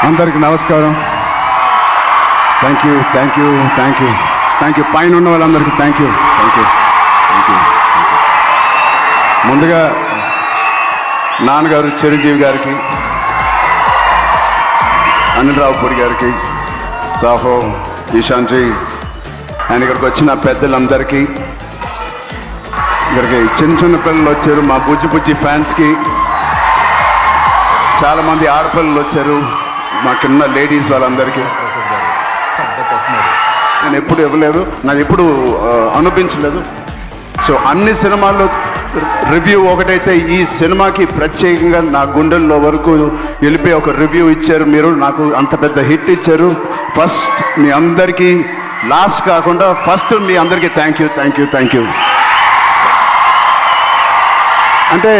అందరికీ నమస్కారం. Thank you thank you thank you thank you పైన ఉన్న వాళ్ళందరికీ thank you thank you thank you. ముందుగా నాన్నగారు చిరంజీవి గారికి, అనిల్ రావుపూడి గారికి, సాహో, ఈశాంజీ అండ్ ఇక్కడికి వచ్చిన పెద్దలందరికీ, ఇక్కడికి చిన్న చిన్న పిల్లలు వచ్చారు, మా బుజ్జి బుజ్జి ఫ్యాన్స్కి, చాలామంది ఆడపిల్లలు వచ్చారు, మాకున్న లేడీస్ వాళ్ళందరికీ. నేను ఎప్పుడు ఇవ్వలేదు, నాకు ఎప్పుడు అనిపించలేదు. సో అన్ని సినిమాల్లో రివ్యూ ఒకటైతే ఈ సినిమాకి ప్రత్యేకంగా నా గుండెల్లో వరకు వెళ్ళిపోయి ఒక రివ్యూ ఇచ్చారు మీరు. నాకు అంత పెద్ద హిట్ ఇచ్చారు. ఫస్ట్ మీ అందరికీ, లాస్ట్ కాకుండా ఫస్ట్ మీ అందరికీ thank you thank you thank you. అంటే